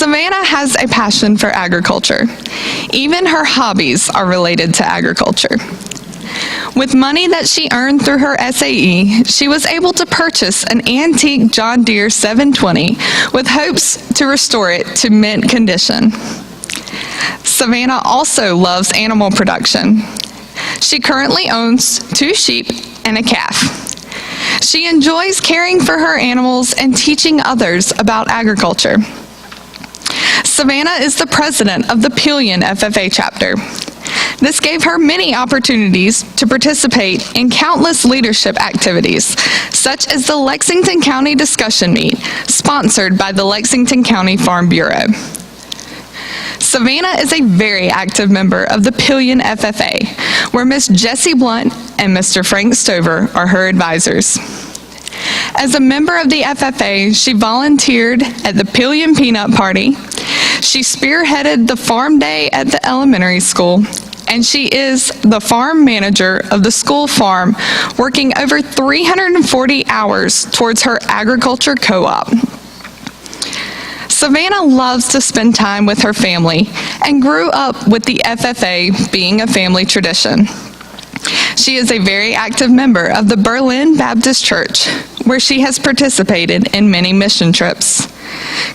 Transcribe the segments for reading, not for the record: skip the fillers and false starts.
Savannah has a passion for agriculture. Even her hobbies are related to agriculture. With money that she earned through her SAE, she was able to purchase an antique John Deere 720 with hopes to restore it to mint condition. Savannah also loves animal production. She currently owns 2 sheep and a calf. She enjoys caring for her animals and teaching others about agriculture. Savannah is the president of the Pillion FFA chapter. This gave her many opportunities to participate in countless leadership activities, such as the Lexington County Discussion Meet, sponsored by the Lexington County Farm Bureau. Savannah is a very active member of the Pillion FFA, where Miss Jessie Blunt and Mr. Frank Stover are her advisors. As a member of the FFA, she volunteered at the Pillion Peanut Party. She spearheaded the Farm Day at the elementary school, and she is the farm manager of the school farm, working over 340 hours towards her agriculture co-op. Savannah loves to spend time with her family and grew up with the FFA being a family tradition. She is a very active member of the Berlin Baptist Church, where she has participated in many mission trips.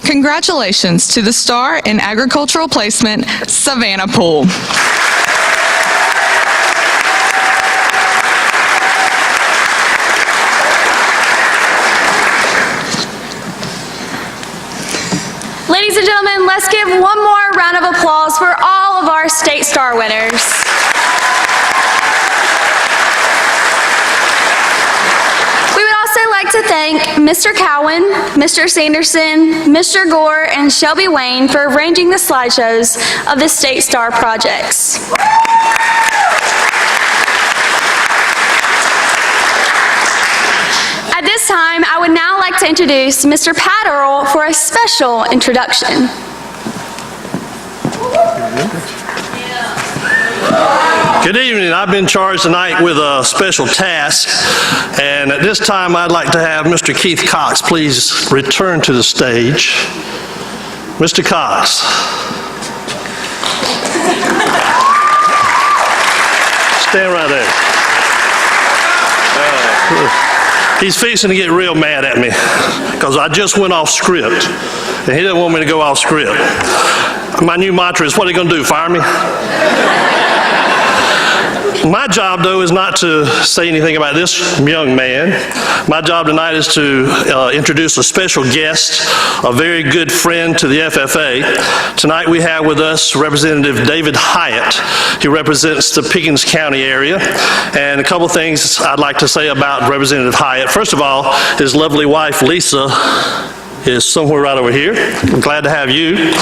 Congratulations to the star in agricultural placement, Savannah Poole. Ladies and gentlemen, let's give one more round of applause for all of our State Star winners. We would also like to thank Mr. Cowan, Mr. Sanderson, Mr. Gore, and Shelby Wayne for arranging the slideshows of the State Star projects. At this time, I would now like to introduce Mr. Pat Earl for a special introduction. Good evening. I've been charged tonight with a special task, and at this time I'd like to have Mr. Keith Cox please return to the stage. Mr. Cox. Stand right there. He's fixing to get real mad at me because I just went off script, and he doesn't want me to go off script. My new mantra is, what are you going to do, fire me? My job, though, is not to say anything about this young man. My job tonight is to introduce a special guest, a very good friend to the FFA. Tonight we have with us Representative David Hyatt. He represents the Pickens County area. And a couple things I'd like to say about Representative Hyatt. First of all, his lovely wife, Lisa, is somewhere right over here. I'm glad to have you.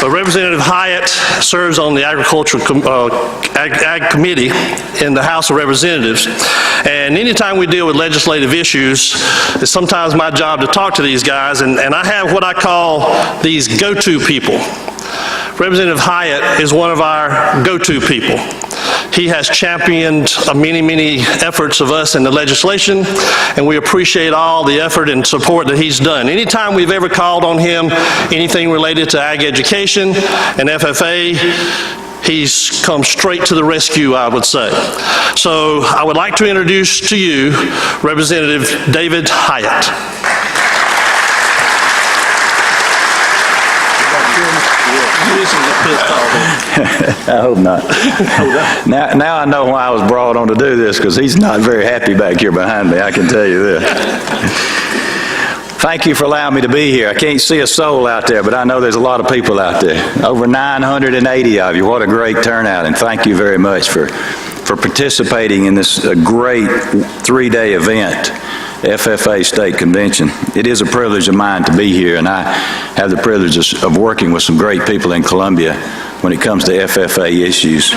But Representative Hyatt serves on the Agricultural Ag Committee in the House of Representatives. And anytime we deal with legislative issues, it's sometimes my job to talk to these guys, and I have what I call these go-to people. Representative Hyatt is one of our go-to people. He has championed many efforts of us in the legislation, and we appreciate all the effort and support that he's done. Anytime we've ever called on him, anything related to ag education and FFA, he's come straight to the rescue, I would say. So I would like to introduce to you Representative David Hyatt. I hope not. Now I know why I was brought on to do this, because he's not very happy back here behind me, I can tell you this. Thank you for allowing me to be here. I can't see a soul out there, but I know there's a lot of people out there. Over 980 of you. What a great turnout, and thank you very much for participating in this great 3-day event, FFA State Convention. It is a privilege of mine to be here, and I have the privilege of working with some great people in Columbia when it comes to FFA issues.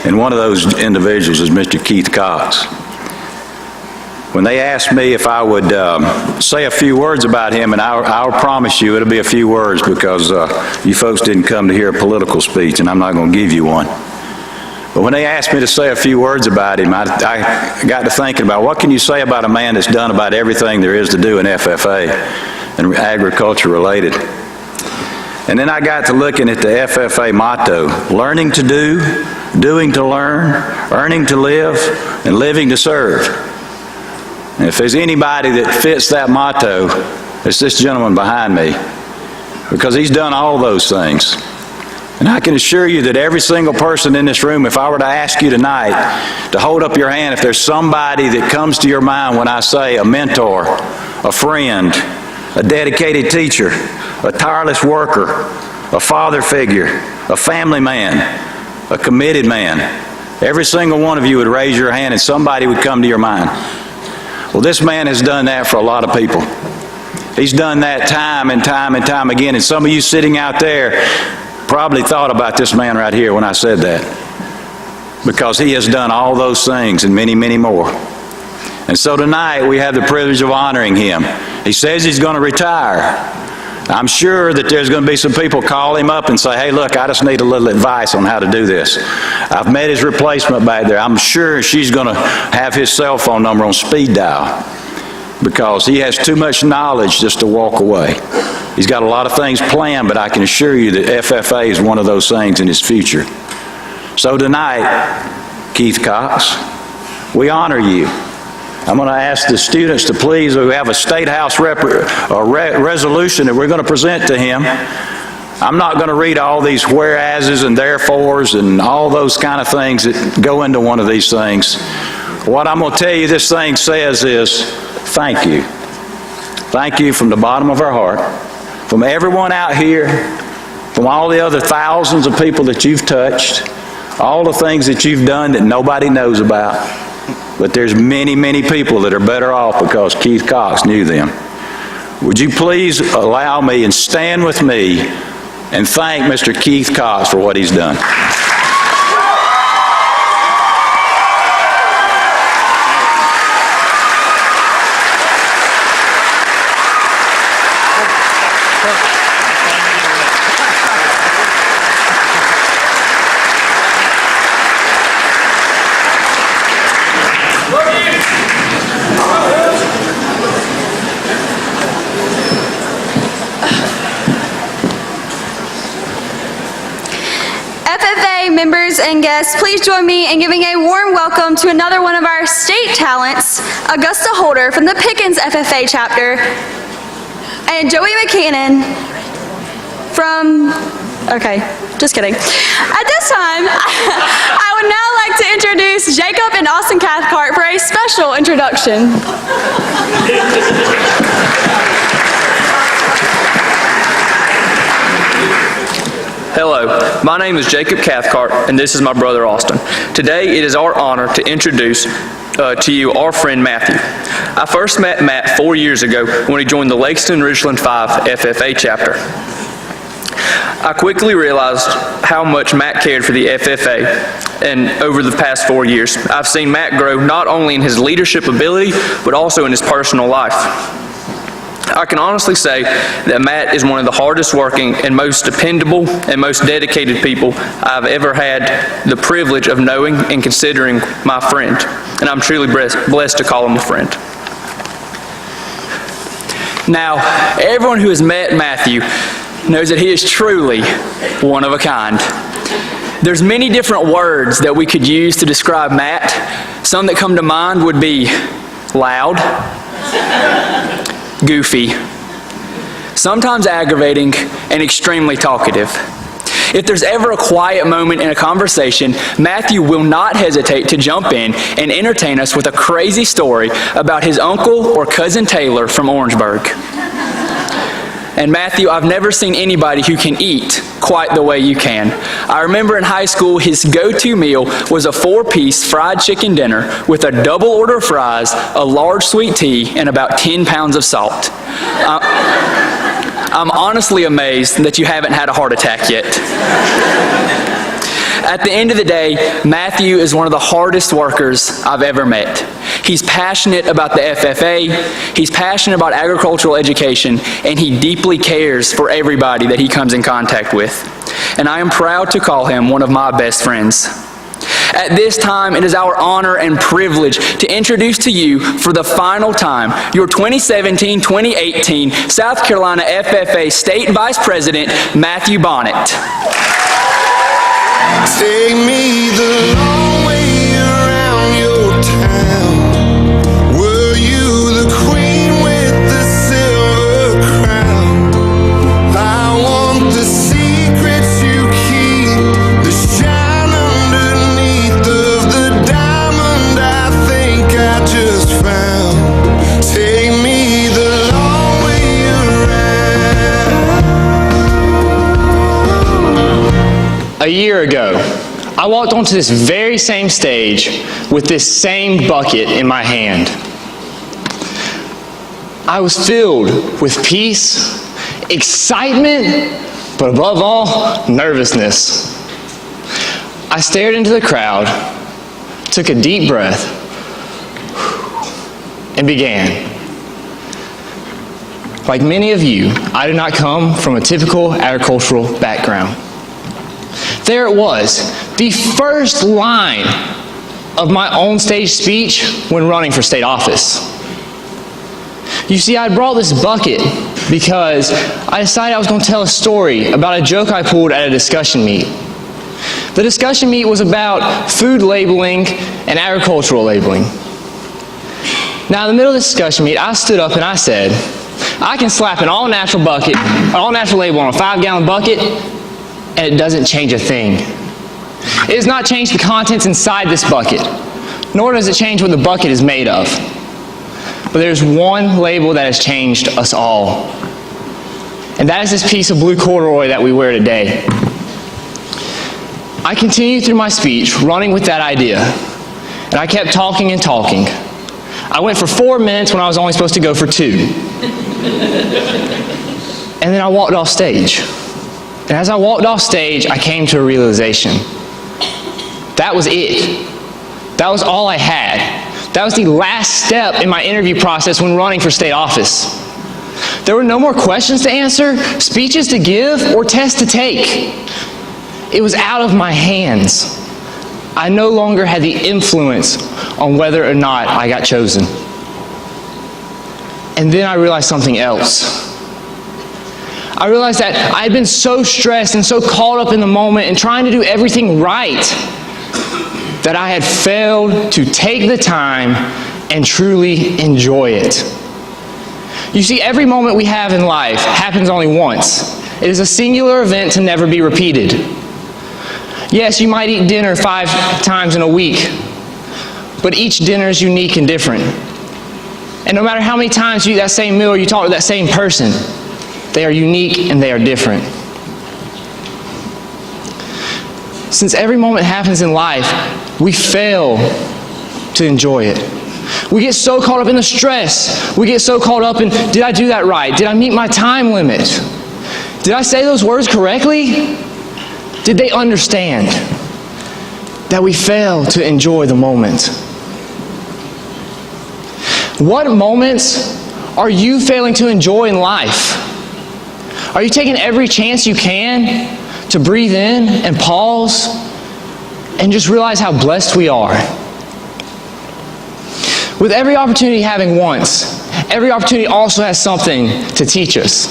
And one of those individuals is Mr. Keith Cox. When they asked me if I would say a few words about him, and I'll promise you it'll be a few words, because you folks didn't come to hear a political speech, and I'm not going to give you one. But when they asked me to say a few words about him, I got to thinking about what can you say about a man that's done about everything there is to do in FFA and agriculture related. And then I got to looking at the FFA motto, learning to do, doing to learn, earning to live, and living to serve. And if there's anybody that fits that motto, it's this gentleman behind me, because he's done all those things. And I can assure you that every single person in this room, if I were to ask you tonight to hold up your hand, if there's somebody that comes to your mind when I say a mentor, a friend, a dedicated teacher, a tireless worker, a father figure, a family man, a committed man, every single one of you would raise your hand and somebody would come to your mind. Well, this man has done that for a lot of people. He's done that time and time and time again. And some of you sitting out there probably thought about this man right here when I said that, because he has done all those things and many, many more. And so tonight we have the privilege of honoring him. He says he's going to retire. I'm sure that there's going to be some people call him up and say, hey, look, I just need a little advice on how to do this. I've met his replacement back there. I'm sure she's going to have his cell phone number on speed dial, because he has too much knowledge just to walk away. He's got a lot of things planned, but I can assure you that FFA is one of those things in his future. So tonight, Keith Cox, we honor you. I'm going to ask the students to please, we have a State House resolution that we're going to present to him. I'm not going to read all these whereases and therefores and all those kind of things that go into one of these things. What I'm going to tell you this thing says is, thank you. Thank you from the bottom of our heart, from everyone out here, from all the other thousands of people that you've touched, all the things that you've done that nobody knows about. But there's many, many people that are better off because Keith Cox knew them. Would you please allow me and stand with me and thank Mr. Keith Cox for what he's done. FFA members and guests, please join me in giving a warm welcome to another one of our state talents, Augusta Holder from the Pickens FFA chapter, and Joey McCannon from, okay, just kidding. At this time, I would now like to introduce Jacob and Austin Cathcart for a special introduction. Hello, my name is Jacob Cathcart, and this is my brother Austin. Today, it is our honor to introduce to you our friend Matthew. I first met Matt 4 years ago when he joined the Lakeland-Richland 5 FFA chapter. I quickly realized how much Matt cared for the FFA, and over the past 4 years, I've seen Matt grow not only in his leadership ability, but also in his personal life. I can honestly say that Matt is one of the hardest working and most dependable and most dedicated people I've ever had the privilege of knowing and considering my friend. And I'm truly blessed to call him a friend. Now, everyone who has met Matthew knows that he is truly one of a kind. There's many different words that we could use to describe Matt. Some that come to mind would be loud, goofy, sometimes aggravating, and extremely talkative. If there's ever a quiet moment in a conversation, Matthew will not hesitate to jump in and entertain us with a crazy story about his uncle or cousin Taylor from Orangeburg. And Matthew, I've never seen anybody who can eat quite the way you can. I remember in high school, his go-to meal was a 4-piece fried chicken dinner with a double order of fries, a large sweet tea, and about 10 pounds of salt. I'm honestly amazed that you haven't had a heart attack yet. At the end of the day, Matthew is one of the hardest workers I've ever met. He's passionate about the FFA, he's passionate about agricultural education, and he deeply cares for everybody that he comes in contact with. And I am proud to call him one of my best friends. At this time, it is our honor and privilege to introduce to you for the final time your 2017-2018 South Carolina FFA State Vice President, Matthew Bonnet. Take me the long way around your town. Were you the queen with the silver crown? I want the secrets you keep, the shine underneath of the diamond I think I just found. Take me the long way around. A year ago, I walked onto this very same stage with this same bucket in my hand. I was filled with peace, excitement, but above all, nervousness. I stared into the crowd, took a deep breath, and began. Like many of you, I did not come from a typical agricultural background. There it was, the first line of my own stage speech when running for state office. You see, I brought this bucket because I decided I was going to tell a story about a joke I pulled at a discussion meet. The discussion meet was about food labeling and agricultural labeling. Now, in the middle of the discussion meet, I stood up and I said, I can slap an all-natural label on a 5-gallon bucket, and it doesn't change a thing. It does not change the contents inside this bucket, nor does it change what the bucket is made of. But there's one label that has changed us all, and that is this piece of blue corduroy that we wear today. I continued through my speech, running with that idea, and I kept talking and talking. I went for 4 minutes when I was only supposed to go for 2. And then I walked off stage. And as I walked off stage, I came to a realization. That was it. That was all I had. That was the last step in my interview process when running for state office. There were no more questions to answer, speeches to give, or tests to take. It was out of my hands. I no longer had the influence on whether or not I got chosen. And then I realized something else. I realized that I had been so stressed and so caught up in the moment and trying to do everything right that I had failed to take the time and truly enjoy it. You see, every moment we have in life happens only once. It is a singular event to never be repeated. Yes, you might eat dinner 5 times in a week, but each dinner is unique and different. And no matter how many times you eat that same meal or you talk to that same person, they are unique and they are different. Since every moment happens in life, we fail to enjoy it. We get so caught up in the stress. We get so caught up in, did I do that right? Did I meet my time limit? Did I say those words correctly? Did they understand? That we fail to enjoy the moment. What moments are you failing to enjoy in life? Are you taking every chance you can to breathe in and pause and just realize how blessed we are? With every opportunity having once, every opportunity also has something to teach us.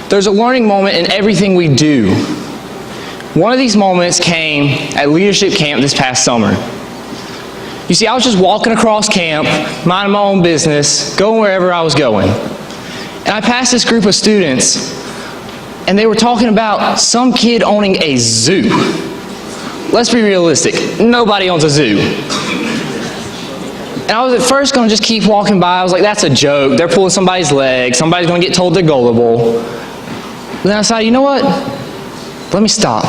There's a learning moment in everything we do. One of these moments came at leadership camp this past summer. You see, I was just walking across camp, minding my own business, going wherever I was going. And I passed this group of students, and they were talking about some kid owning a zoo. Let's be realistic. Nobody owns a zoo. And I was at first going to just keep walking by. I was like, that's a joke. They're pulling somebody's leg. Somebody's going to get told they're gullible. But then I decided, you know what? Let me stop.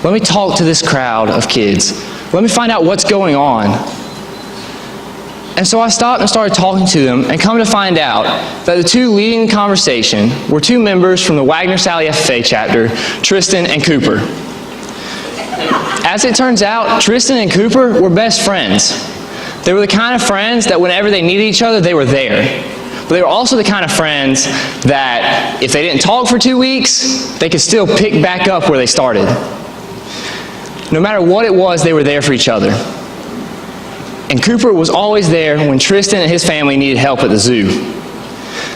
Let me talk to this crowd of kids. Let me find out what's going on. And so I stopped and started talking to them, and come to find out that the two leading the conversation were 2 members from the Wagner-Salley FFA chapter, Tristan and Cooper. As it turns out, Tristan and Cooper were best friends. They were the kind of friends that whenever they needed each other, they were there. But they were also the kind of friends that if they didn't talk for 2 weeks, they could still pick back up where they started. No matter what it was, they were there for each other. And Cooper was always there when Tristan and his family needed help at the zoo.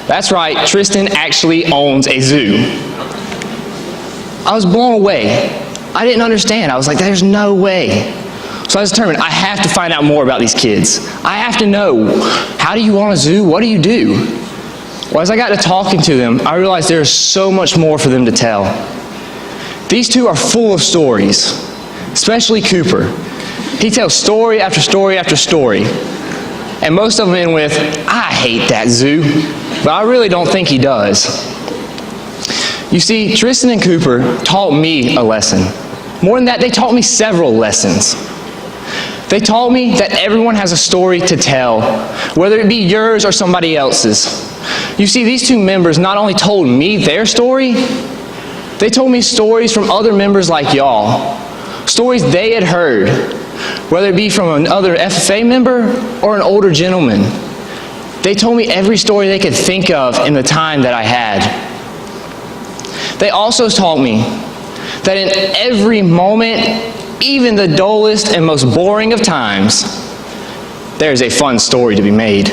That's right, Tristan actually owns a zoo. I was blown away. I didn't understand. I was like, there's no way. So I was determined, I have to find out more about these kids. I have to know, how do you own a zoo? What do you do? Well, as I got to talking to them, I realized there is so much more for them to tell. These two are full of stories, especially Cooper. He tells story after story after story. And most of them end with, I hate that zoo. But I really don't think he does. You see, Tristan and Cooper taught me a lesson. More than that, they taught me several lessons. They taught me that everyone has a story to tell, whether it be yours or somebody else's. You see, these two members not only told me their story, they told me stories from other members like y'all. Stories they had heard, whether it be from another FFA member or an older gentleman. They told me every story they could think of in the time that I had. They also taught me that in every moment, even the dullest and most boring of times, there is a fun story to be made.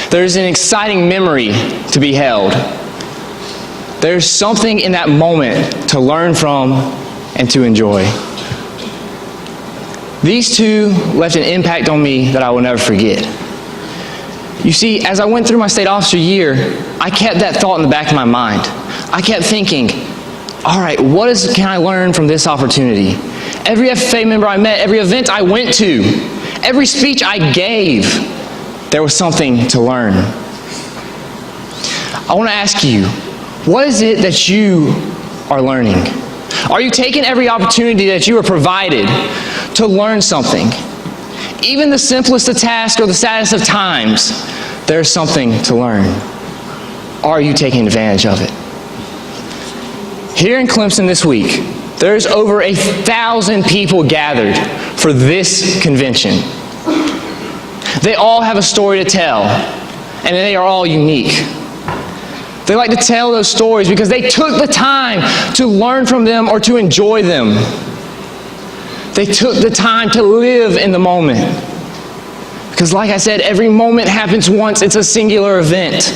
There is an exciting memory to be held. There's something in that moment to learn from and to enjoy. These two left an impact on me that I will never forget. You see, as I went through my state officer year, I kept that thought in the back of my mind. I kept thinking, all right, what can I learn from this opportunity? Every FFA member I met, every event I went to, every speech I gave, there was something to learn. I want to ask you, what is it that you are learning? Are you taking every opportunity that you are provided to learn something? Even the simplest of tasks or the saddest of times, there's something to learn. Are you taking advantage of it? Here in Clemson this week, there's over 1,000 people gathered for this convention. They all have a story to tell, and they are all unique. They like to tell those stories because they took the time to learn from them or to enjoy them. They took the time to live in the moment. Because like I said, every moment happens once. It's a singular event.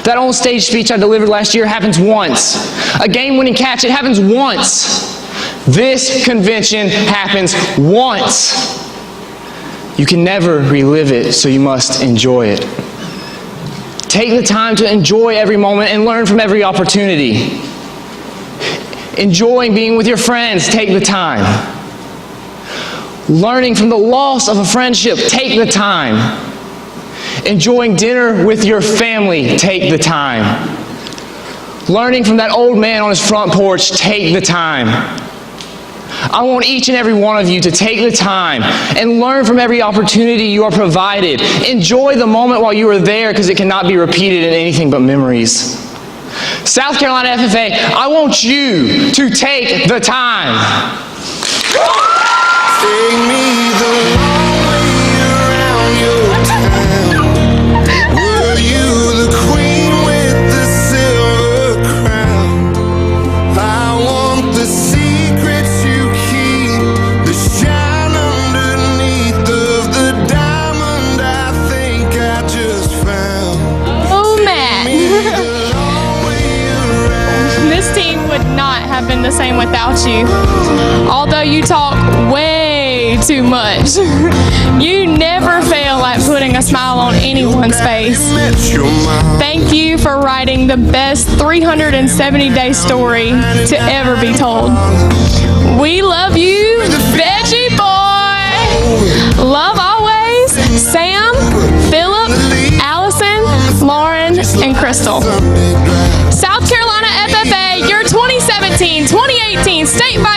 That on-stage speech I delivered last year happens once. A game-winning catch, it happens once. This convention happens once. You can never relive it, so you must enjoy it. Take the time to enjoy every moment and learn from every opportunity. Enjoying being with your friends, take the time. Learning from the loss of a friendship, take the time. Enjoying dinner with your family, take the time. Learning from that old man on his front porch, take the time. I want each and every one of you to take the time and learn from every opportunity you are provided. Enjoy the moment while you are there because it cannot be repeated in anything but memories. South Carolina FFA, I want you to take the time. Take me the long way around your town. Were you the queen with the silver crown? I want the secrets you keep, the shine underneath of the diamond I think I just found. Oh, Matt. The long way around. This team would not have been the same without you. Although you talk way too much, you never fail at putting a smile on anyone's face. Thank you for writing the best 370-day story to ever be told. We love you, Veggie Boy. Love always, Sam, Philip, Allison, Lauren, and Crystal. South Carolina FFA, your 2017-2018 statewide